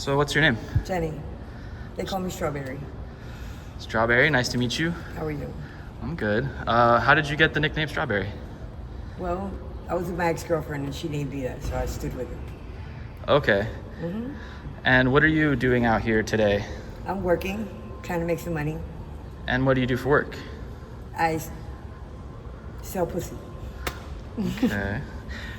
So what's your name? Jenny. They call me Strawberry. Strawberry, nice to meet you. How are you? I'm good. How did you get the nickname Strawberry? Well, I was with my ex-girlfriend and she named me that, so I stood with her. Okay. And what are you doing out here today? I'm working, trying to make some money. And what do you do for work? I sell pussy. Okay.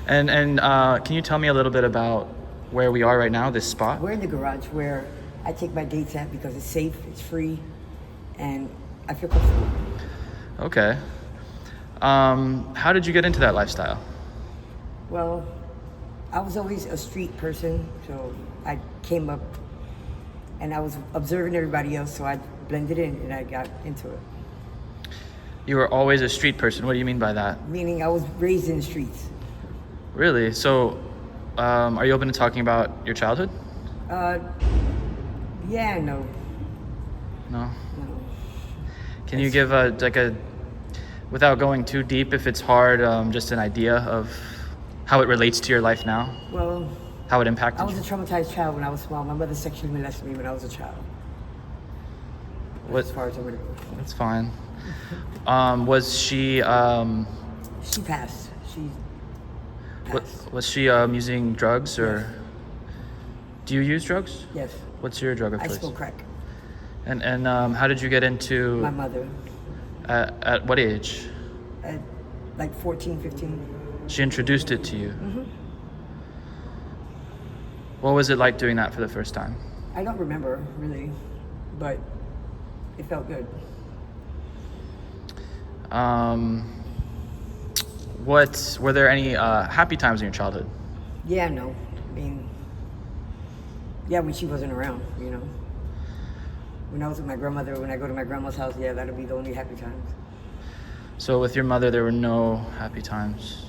And can you tell me a little bit about where we are right now, this spot? We're in the garage where I take my dates at because it's safe, it's free, and I feel comfortable. Okay. How did you get into that lifestyle? Well, I was always a street person, so I came up and I was observing everybody else, so I blended in and I got into it. You were always a street person. What do you mean by that? Meaning I was raised in the streets. Really? So, are you open to talking about your childhood? Yeah, no. No? No. Can you give without going too deep, if it's hard, just an idea of how it relates to your life now? Well, how it impacted I was you? a traumatized child when I was small. My mother sexually molested me when I was a child. As far as I'm gonna go. That's fine. Was she? She passed. She passed. Was she using drugs or? Yes. Do you use drugs? Yes. What's your drug of I choice? smoke crack. And how did you get into? My mother. At what age? At like 14, 15. She introduced it to you. What was it like doing that for the first time? I don't remember really, but it felt good. What were there any happy times in your childhood? Yeah, no. I mean, yeah, when she wasn't around, you know. When I was with my grandmother, when I go to my grandma's house, yeah, that'll be the only happy times. So with your mother, there were no happy times.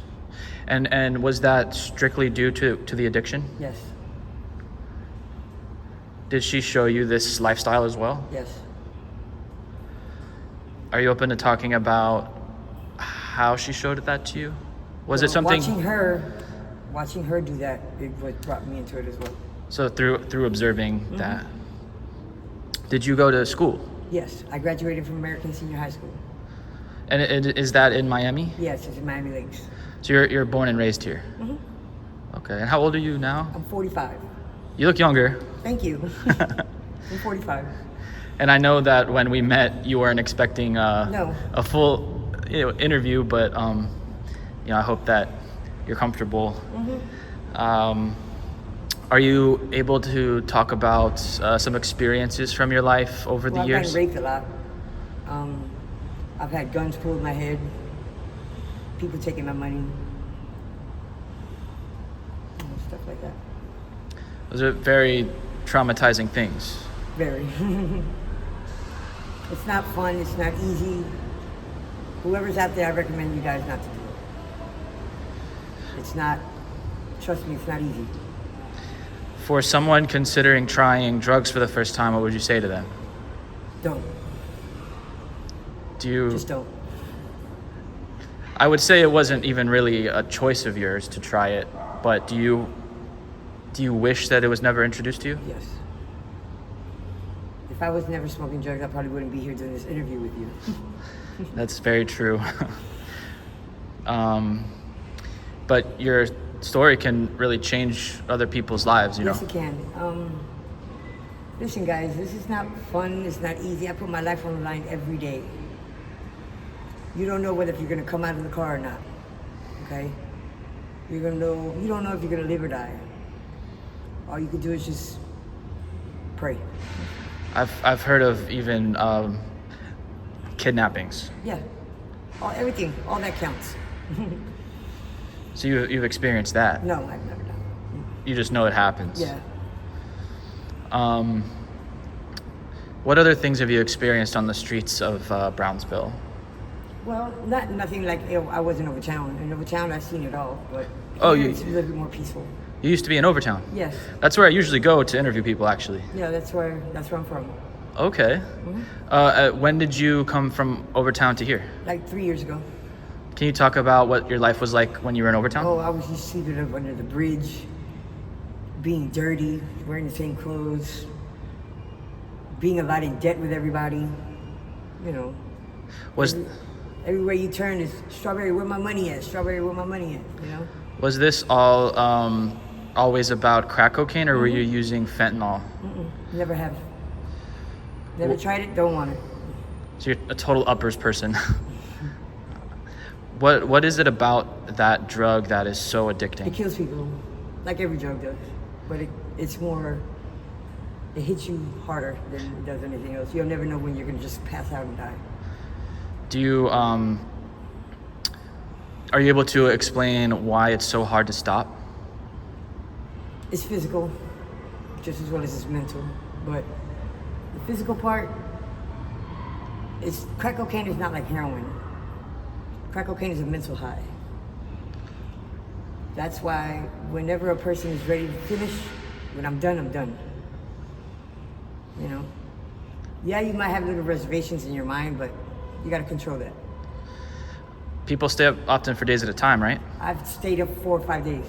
And was that strictly due to the addiction? Yes. Did she show you this lifestyle as well? Yes. Are you open to talking about how she showed that to you? Was it something? Watching her do that, it what brought me into it as well. So through observing that. Did you go to school? Yes, I graduated from American Senior High School. And is that in Miami? Yes, it's in Miami-Dade. So you're born and raised here? Okay, and how old are you now? I'm 45. You look younger. Thank you. I'm 45. And I know that when we met, you weren't expecting No. a full interview, but I hope that you're comfortable. Are you able to talk about some experiences from your life over the years? I've been raped a lot. I've had guns pulled in my head. People taking my money. Stuff like that. Those are very traumatizing things. Very. It's not fun. It's not easy. Whoever's out there, I recommend you guys not to do it. It's not, trust me, it's not easy. For someone considering trying drugs for the first time, what would you say to them? Don't. Just don't. I would say it wasn't even really a choice of yours to try it, but do you wish that it was never introduced to you? Yes. If I was never smoking drugs, I probably wouldn't be here doing this interview with you. That's very true. But your story can really change other people's lives, you know? Yes, it can. Listen, guys, this is not fun. It's not easy. I put my life on the line every day. You don't know whether you're going to come out of the car or not, okay? You don't know if you're going to live or die. All you can do is just pray. I've heard of even kidnappings. Yeah, everything, all that counts. So you've experienced that? No, I've never done it. You just know it happens? Yeah. What other things have you experienced on the streets of Brownsville? Well, nothing like I was in Overtown. In Overtown, I've seen it all, but it's a little bit more peaceful. You used to be in Overtown? Yes. That's where I usually go to interview people, actually. Yeah, that's where I'm from. Okay. When did you come from Overtown to here? Like 3 years ago. Can you talk about what your life was like when you were in Overtown? Oh, I was used to live under the bridge, being dirty, wearing the same clothes, being a lot in debt with everybody. You know, Was everywhere you turn is strawberry. Where my money at? Strawberry. Where my money at? You know. was this all always about crack cocaine, or were you using fentanyl? Never have. Never tried it. Don't want it. So you're a total uppers person. What is it about that drug that is so addicting? It kills people, like every drug does. But it's more. It hits you harder than it does anything else. You'll never know when you're gonna just pass out and die. Do you are you able to explain why it's so hard to stop? It's physical, just as well as it's mental. But the physical part, crack cocaine is not like heroin. Crack cocaine is a mental high. That's why whenever a person is ready to finish, when I'm done, I'm done. You know? Yeah, you might have little reservations in your mind, but you gotta control that. People stay up often for days at a time, right? I've stayed up 4 or 5 days.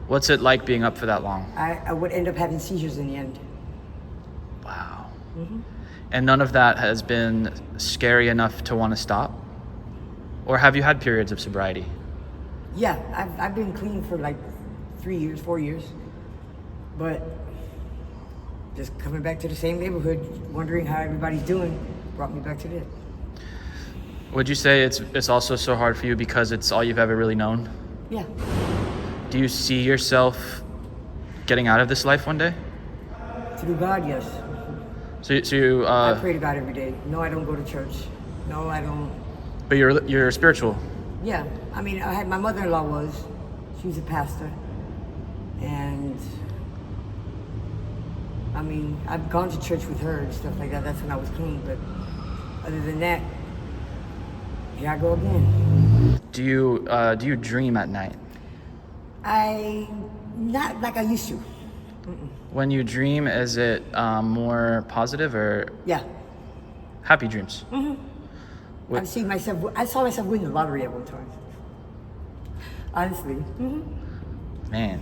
What's it like being up for that long? I would end up having seizures in the end. Wow. And none of that has been scary enough to want to stop? Or have you had periods of sobriety? Yeah, I've been clean for like 3 years, 4 years. But just coming back to the same neighborhood, wondering how everybody's doing, brought me back to this. Would you say it's also so hard for you because it's all you've ever really known? Yeah. Do you see yourself getting out of this life one day? Through God, yes. So you I pray to God every day. No, I don't go to church. No, I don't. But you're spiritual. Yeah, I mean, my mother-in-law was. She was a pastor. And, I mean, I've gone to church with her and stuff like that. That's when I was clean. But other than that, here I go again. Do you dream at night? Not like I used to. When you dream, is it more positive or Yeah. happy dreams? What- I saw myself win the lottery at one time. Honestly. Man.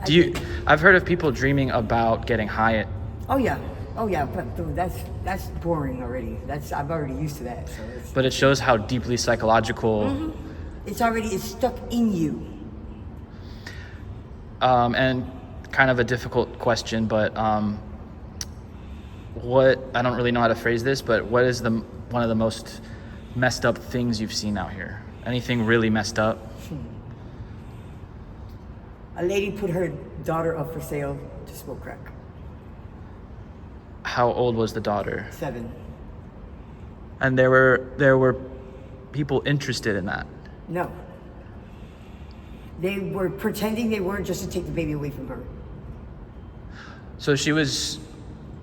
Yeah, I've heard of people dreaming about getting high at, Oh yeah, but dude, that's boring already. I'm already used to that. So but it shows how deeply psychological. it's stuck in you. And kind of a difficult question, but what, I don't really know how to phrase this, but what is one of the most messed up things you've seen out here? Anything really messed up? A lady put her daughter up for sale to smoke crack. How old was the daughter? 7. And there were people interested in that. No. They were pretending they weren't, just to take the baby away from her. So she was,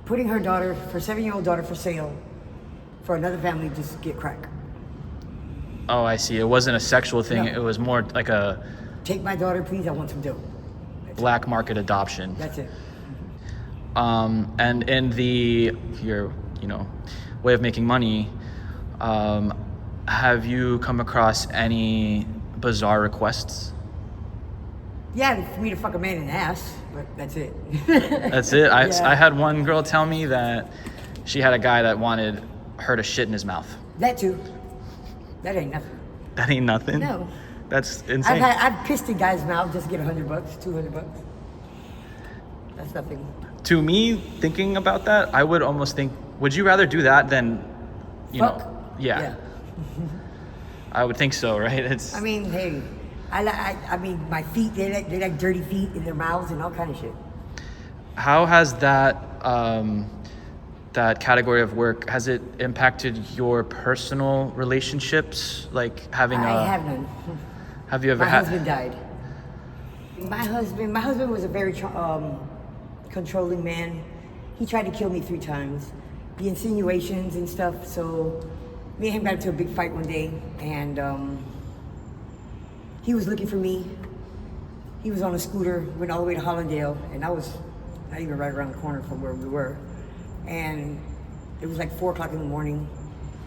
Putting her 7-year-old daughter for sale for another family just to get crack. oh, I see. It wasn't a sexual thing. No. It was more like a Take my daughter, please, I want some dough. black market adoption. That's it. And in your way of making money, have you come across any bizarre requests? Yeah, for me to fuck a man in the ass, but that's it. That's it. Yeah. I had one girl tell me that she had a guy that wanted her to shit in his mouth. That too. That ain't nothing. That ain't nothing. No. That's insane. I've pissed in guys' mouth just to get $100, $200. That's nothing. To me, thinking about that, I would almost think, would you rather do that than, Fuck? Yeah. I would think so, right? I mean, hey, I mean, my feet, they like dirty feet in their mouths and all kind of shit. How has that category of work, has it impacted your personal relationships? Like having I have none. Have you ever My had? husband died. My husband was a very controlling man. He tried to kill me 3 times. The insinuations and stuff. So me and him got into a big fight one day, and he was looking for me. He was on a scooter, went all the way to Hollandale, and I was not even right around the corner from where we were. And it was like 4 o'clock in the morning,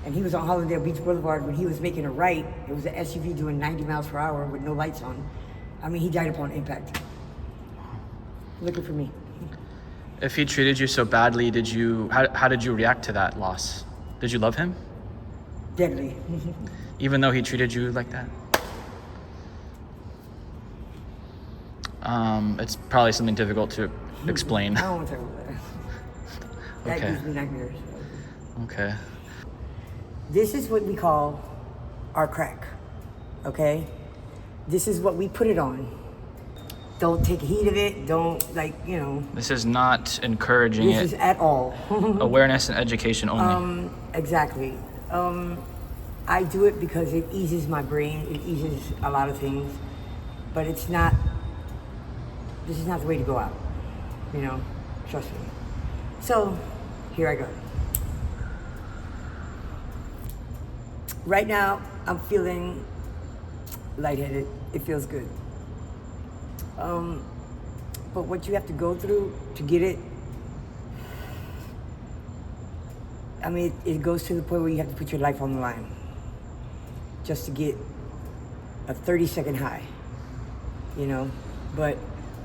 and he was on Hollandale Beach Boulevard. When he was making a right, it was an SUV doing 90 miles per hour with no lights on. I mean, he died upon impact. looking for me. If he treated you so badly, how did you react to that loss? Did you love him? Deadly. Even though he treated you like that? It's probably something difficult to explain. I don't want to talk about that. That Okay. gives me nightmares. Okay. This is what we call our crack, okay? This is what we put it on. Don't take heed of it. Don't, This is not encouraging this it. is at all. Awareness and education only. Exactly. I do it because it eases my brain. It eases a lot of things. But this is not the way to go out. Trust me. So, here I go. Right now, I'm feeling lightheaded. It feels good. But what you have to go through to get it, it goes to the point where you have to put your life on the line just to get a 30-second high, But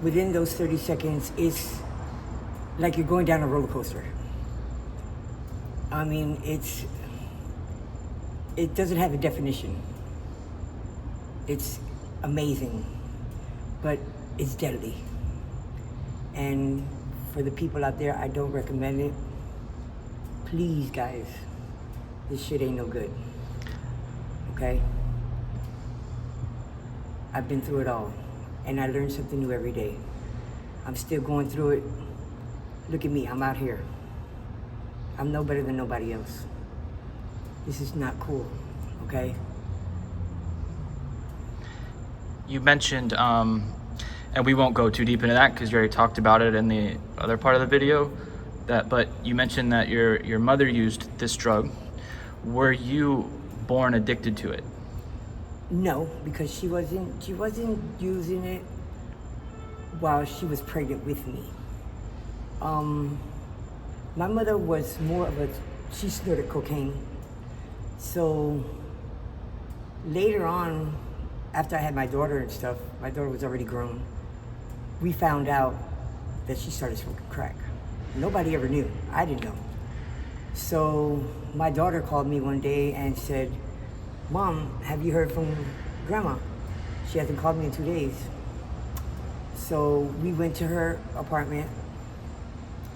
within those 30 seconds, it's like you're going down a roller coaster. It doesn't have a definition. It's amazing, but it's deadly. And for the people out there, I don't recommend it. Please, guys, this shit ain't no good, okay? I've been through it all, and I learn something new every day. I'm still going through it. Look at me, I'm out here. I'm no better than nobody else. This is not cool, okay? You mentioned, and we won't go too deep into that because you already talked about it in the other part of the video, but you mentioned that your mother used this drug. Were you born addicted to it? No, because she wasn't using it while she was pregnant with me. My mother was she snorted cocaine. So later on, after I had my daughter and stuff, my daughter was already grown, we found out that she started smoking crack. Nobody ever knew. I didn't know. So my daughter called me one day and said, "Mom, have you heard from Grandma? She hasn't called me in 2 days." So we went to her apartment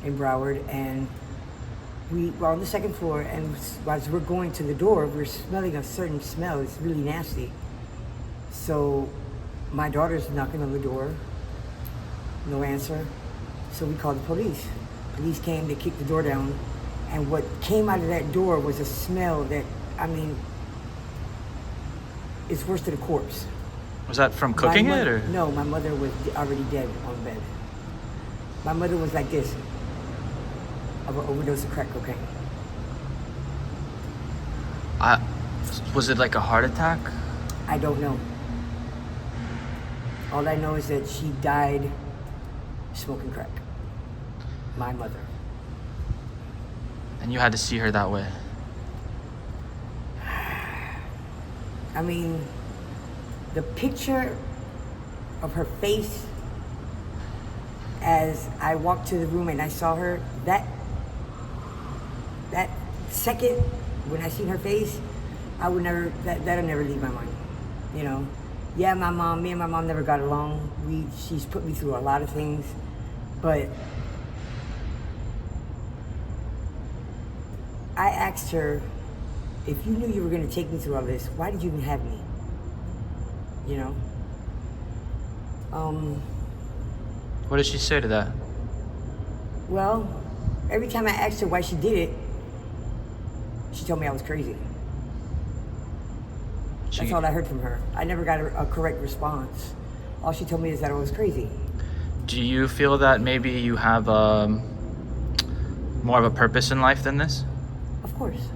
in Broward, and we were on the second floor, and as we're going to the door, we're smelling a certain smell. It's really nasty. So my daughter's knocking on the door, no answer. So we called the police. Police came, they kicked the door down, and what came out of that door was a smell that, it's worse than a corpse. Was that from cooking it, or? No, my mother was already dead on bed. My mother was like this, of an overdose of crack cocaine. Was it like a heart attack? I don't know. All I know is that she died smoking crack. My mother. And you had to see her that way. The picture of her face as I walked to the room and I saw her, that second when I seen her face, that'll never leave my mind. Yeah, me and my mom never got along. She's put me through a lot of things, but I asked her, if you knew you were going to take me through all this, why did you even have me? What did she say to that? Well, every time I asked her why she did it, she told me I was crazy. That's all I heard from her. I never got a correct response. All she told me is that I was crazy. Do you feel that maybe you have more of a purpose in life than this? Of course.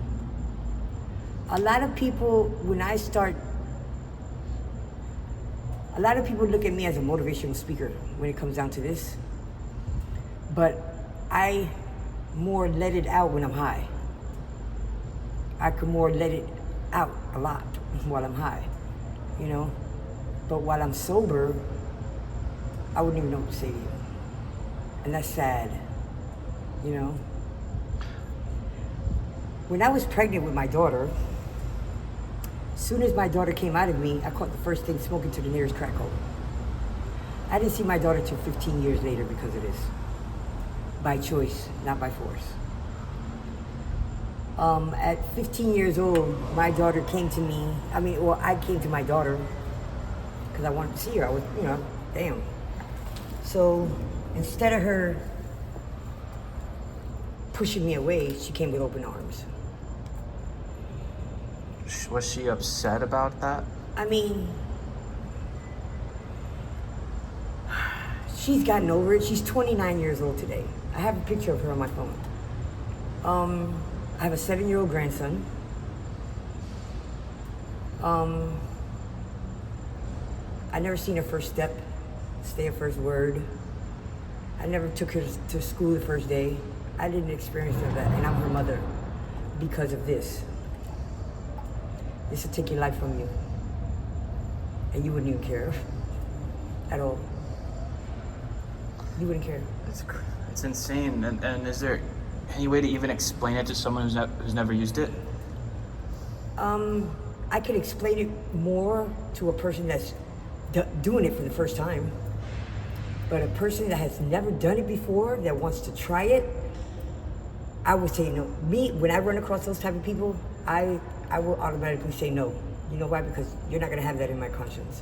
A lot of people look at me as a motivational speaker when it comes down to this. But I more let it out when I'm high. I could more let it out a lot while I'm high, But while I'm sober, I wouldn't even know what to say to you. And that's sad, you know? When I was pregnant with my daughter, as soon as my daughter came out of me, I caught the first thing smoking to the nearest crack hole. I didn't see my daughter till 15 years later because of this. By choice, not by force. At 15 years old, my daughter came to me. I came to my daughter because I wanted to see her. I was, damn. So instead of her pushing me away, she came with open arms. Was she upset about that? I mean, she's gotten over it. She's 29 years old today. I have a picture of her on my phone. I have a 7-year-old grandson. I never seen her first step, say her first word. I never took her to school the first day. I didn't experience that, and I'm her mother because of this. This will take your life from you. And you wouldn't even care at all. You wouldn't care. It's insane. And is there any way to even explain it to someone who's never used it? I could explain it more to a person that's doing it for the first time. But a person that has never done it before, that wants to try it, I would say no. Me, when I run across those type of people, I will automatically say no. You know why? Because you're not gonna have that in my conscience.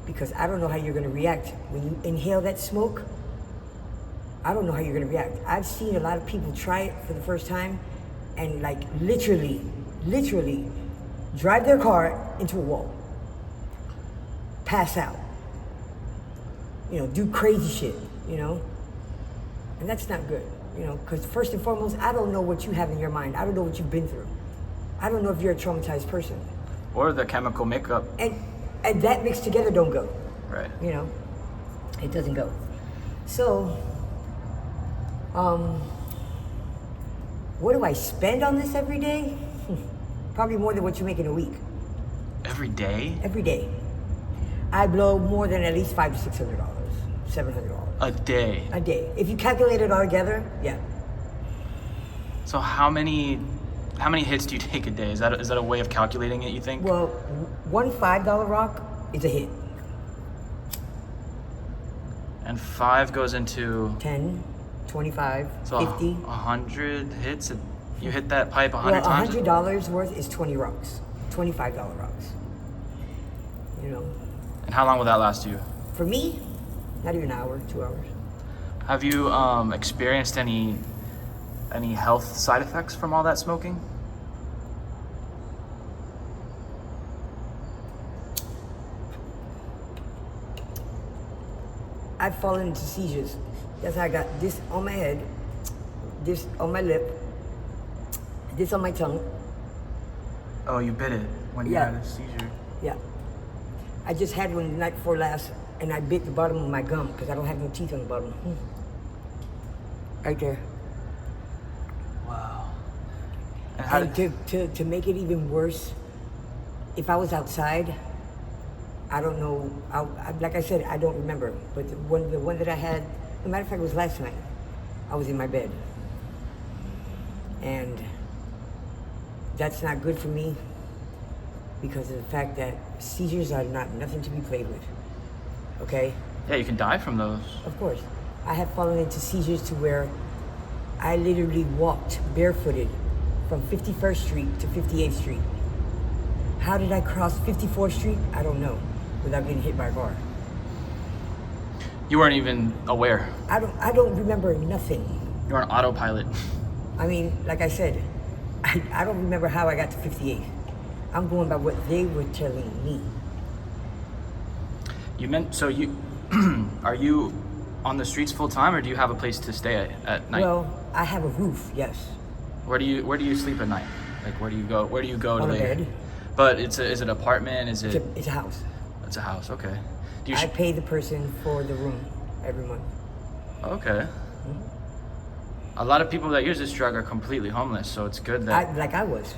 Because I don't know how you're gonna react. When you inhale that smoke, I don't know how you're gonna react. I've seen a lot of people try it for the first time and like literally drive their car into a wall. Pass out. Do crazy shit, And that's not good, because first and foremost, I don't know what you have in your mind. I don't know what you've been through. I don't know if you're a traumatized person. Or the chemical makeup. And that mixed together don't go. Right. It doesn't go. So, what do I spend on this every day? Probably more than what you make in a week. Every day? Every day. I blow more than at least $500 to $600, $700. A day? A day. If you calculate it all together, yeah. So how many hits do you take a day? Is that a way of calculating it, you think? Well, one $5 rock is a hit. And 5 goes into 10, 25, so 50. 100 hits? You hit that pipe 100 times? $100 worth is 20 rocks. $25 rocks. And how long will that last you? For me, not even an hour, 2 hours. Have you experienced any health side effects from all that smoking? I've fallen into seizures. That's how I got this on my head, this on my lip, this on my tongue. Oh, you bit it when you had a seizure? Yeah. I just had one the night before last, and I bit the bottom of my gum because I don't have no teeth on the bottom. Right there. Wow. And to make it even worse, if I was outside, I don't know. Like I said, I don't remember. But the one that I had, as a matter of fact, it was last night. I was in my bed, and that's not good for me because of the fact that seizures are nothing to be played with. Okay? Yeah, you can die from those. Of course. I have fallen into seizures to where I literally walked barefooted from 51st Street to 58th Street. How did I cross 54th Street? I don't know, without getting hit by a car. You weren't even aware. I don't remember nothing. You were on autopilot. I mean, like I said, I don't remember how I got to 58th. I'm going by what they were telling me. Are you on the streets full time, or do you have a place to stay at night? Well, I have a roof, yes. Where do you sleep at night? Like, where do you go to On a lay? bed. But is it an apartment? Is it? It's a house. It's a house. Okay. I pay the person for the room every month. Okay. A lot of people that use this drug are completely homeless, so it's good that I was.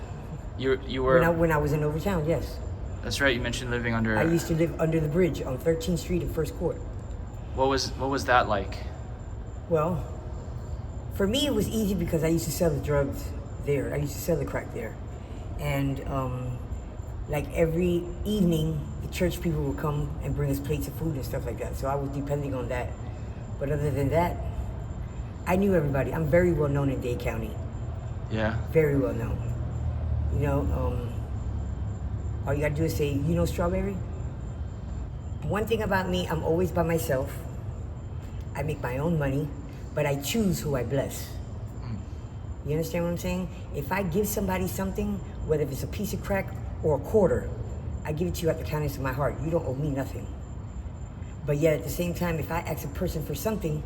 You were when I was in Overtown, yes. That's right. You mentioned living under. I used to live under the bridge on 13th Street in First Court. What was that like? Well, for me, it was easy because I used to sell the drugs there. I used to sell the crack there. And like every evening, the church people would come and bring us plates of food and stuff like that. So I was depending on that. But other than that, I knew everybody. I'm very well known in Dade County. Yeah. Very well known. You know, all you gotta do is say, you know Strawberry? One thing about me, I'm always by myself. I make my own money, but I choose who I bless. You understand what I'm saying? If I give somebody something, whether it's a piece of crack or a quarter, I give it to you at the kindness of my heart. You don't owe me nothing. But yet at the same time, if I ask a person for something,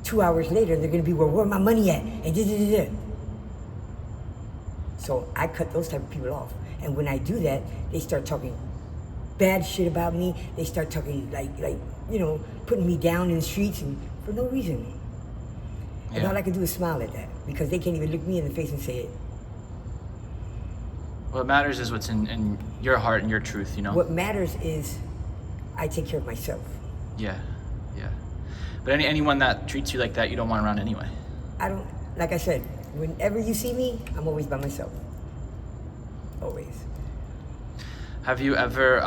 2 hours later, they're gonna be, well, where my money at? And da-da-da-da. So I cut those type of people off. And when I do that, they start talking bad shit about me. They start talking like, you know, putting me down in the streets and for no reason. And all I can do is smile at that because they can't even look me in the face and say it. What matters is what's in your heart and your truth, you know? What matters is I take care of myself. Yeah, yeah. But anyone that treats you like that, you don't want around anyway. I don't, like I said, whenever you see me, I'm always by myself. Always. Have you ever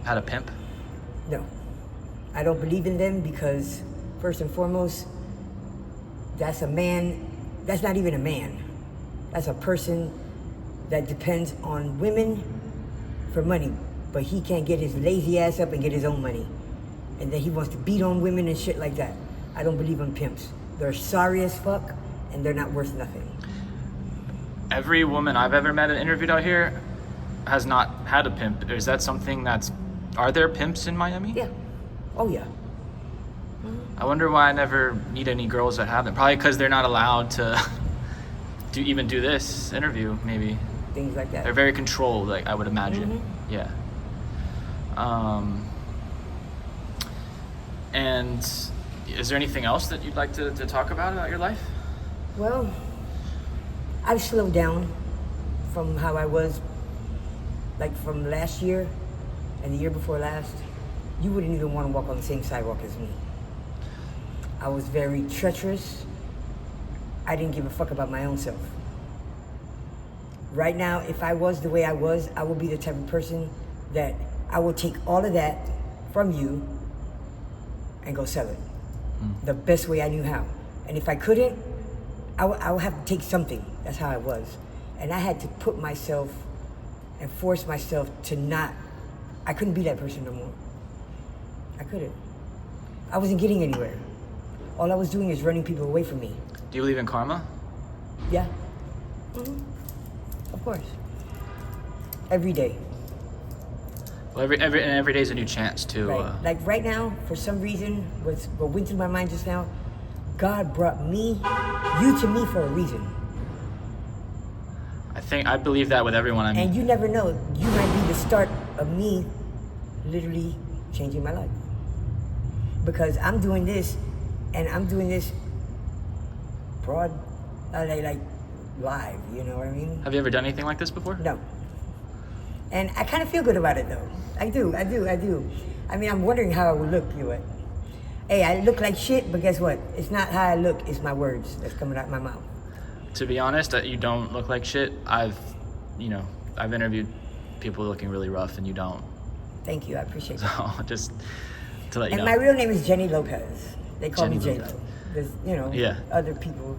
had a pimp? No. I don't believe in them because, first and foremost, that's a man, that's not even a man. That's a person that depends on women for money, but he can't get his lazy ass up and get his own money. And then he wants to beat on women and shit like that. I don't believe in pimps. They're sorry as fuck, and they're not worth nothing. Every woman I've ever met and interviewed out here has not had a pimp. Is that something that's... Are there pimps in Miami? Yeah. Oh, yeah. I wonder why I never meet any girls that have them. Probably because they're not allowed to even do this interview, maybe. Things like that. They're very controlled, like I would imagine. Mm-hmm. Yeah. And is there anything else that you'd like to talk about your life? Well, I've slowed down from how I was, like from last year and the year before last. You wouldn't even want to walk on the same sidewalk as me. I was very treacherous. I didn't give a fuck about my own self. Right now, if I was the way I was, I would be the type of person that I would take all of that from you and go sell it. The best way I knew how. And if I couldn't, I would have to take something. That's how I was. And I had to put myself and force myself to not, I couldn't be that person no more. I couldn't. I wasn't getting anywhere. All I was doing is running people away from me. Do you believe in karma? Yeah. Mm-hmm. Of course. Every day. Well, every day is a new chance to... Right. Like right now, for some reason, what went through my mind just now, God brought you to me for a reason. I believe that with everyone I meet. And you never know, you might be the start of me literally changing my life. Because I'm doing this, and I'm doing this broad, like live, you know what I mean? Have you ever done anything like this before? No. And I kind of feel good about it though. I do. I mean, I'm wondering how I would look, you know. Hey, I look like shit, but guess what? It's not how I look, it's my words that's coming out my mouth. To be honest, you don't look like shit. I've interviewed people looking really rough and you don't. Thank you, I appreciate that. So just to let you know. And my real name is Jenny Lopez. They call me Jenny J-Lo. Lopez. There's, you know, other people.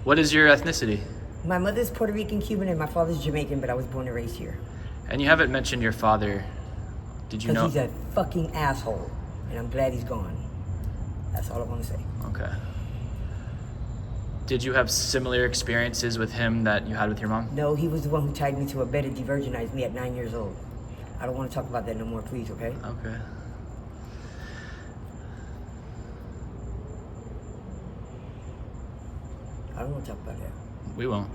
What is your ethnicity? My mother's Puerto Rican, Cuban, and my father's Jamaican, but I was born and raised here. And you haven't mentioned your father. Did you know? Because he's a fucking asshole, and I'm glad he's gone. That's all I want to say. Okay. Did you have similar experiences with him that you had with your mom? No, he was the one who tied me to a bed and de-virginized me at 9 years old. I don't want to talk about that no more, please, okay? Okay. I don't want to talk about that. We won't.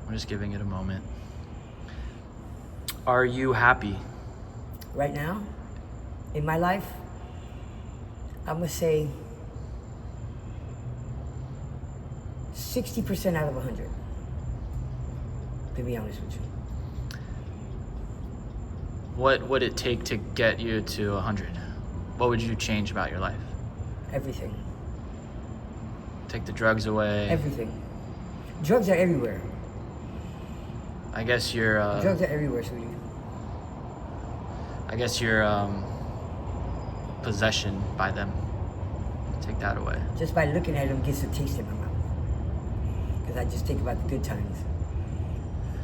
We're just giving it a moment. Are you happy? Right now, in my life, I'm going to say 60% out of 100, to be honest with you. What would it take to get you to 100? What would you change about your life? Everything. Take the drugs away. Everything. Drugs are everywhere. I guess you're. Drugs are everywhere, sweetie. I guess you're possession by them. Take that away. Just by looking at them gets a taste in my mouth. Because I just think about the good times.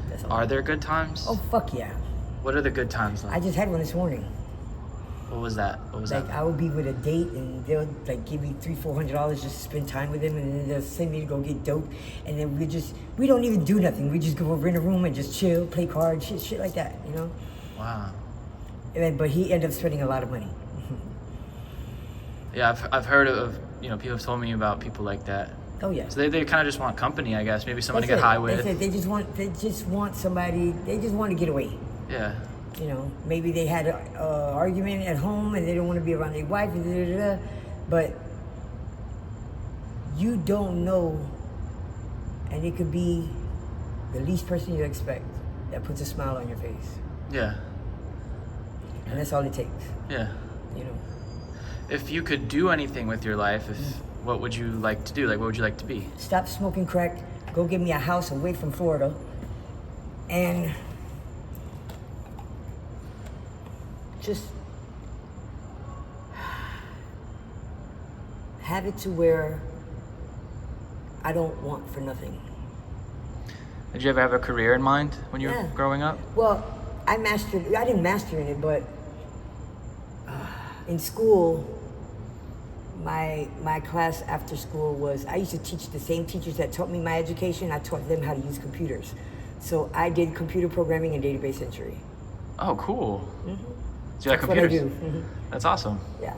That's all. Are there good times? Oh, fuck yeah. What are the good times? I just had one this morning. What was that? What was Like, that? I would be with a date and they'll like give me $300-400 just to spend time with them, and then they'll send me to go get dope, and then we don't even do nothing. We just go over in a room and just chill, play cards, shit like that, you know? Wow. And then, but he ended up spending a lot of money. Yeah, I've heard of, people have told me about people like that. Oh yeah. So they kind of just want company, I guess. Maybe someone to get That's high it. with. That's it. They just want somebody, they just want to get away. Yeah. You know, maybe they had an argument at home and they don't want to be around their wife, but you don't know, and it could be the least person you expect that puts a smile on your face. Yeah. And that's all it takes, Yeah. you know. If you could do anything with your life, what would you like to do? Like, what would you like to be? Stop smoking crack, go get me a house away from Florida, and just have it to where I don't want for nothing. Did you ever have a career in mind when you Yeah. were growing up? Well, I didn't master in it, but in school, my class after school was, I used to teach the same teachers that taught me my education, I taught them how to use computers. So I did computer programming and database entry. Oh, cool. Mm-hmm. So you like That's what I computers? do. Mm-hmm. That's awesome. Yeah,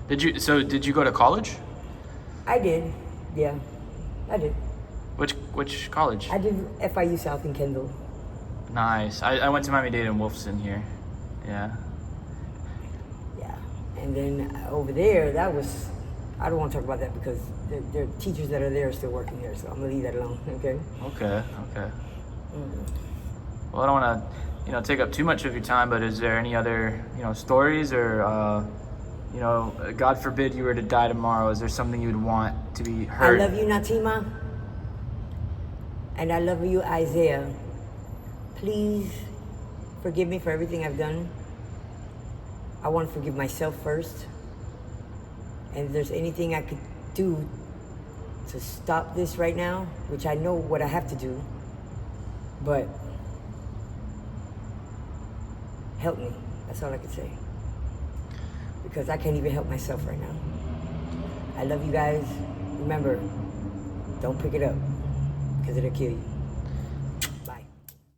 Did you go to college? I did. Yeah, I did. Which college? I did FIU South in Kendall. Nice. I went to Miami-Dade and Wolfson here. Yeah. Yeah, and then over there, that was, I don't want to talk about that because the teachers that are there are still working there, so I'm gonna leave that alone. Okay. Okay. Well, I don't want to, take up too much of your time, but is there any other, stories or, God forbid you were to die tomorrow, is there something you'd want to be heard? I love you, Natima, and I love you, Isaiah. Please forgive me for everything I've done. I want to forgive myself first. And if there's anything I could do to stop this right now, which I know what I have to do, but help me. That's all I can say. Because I can't even help myself right now. I love you guys. Remember, don't pick it up, because it'll kill you.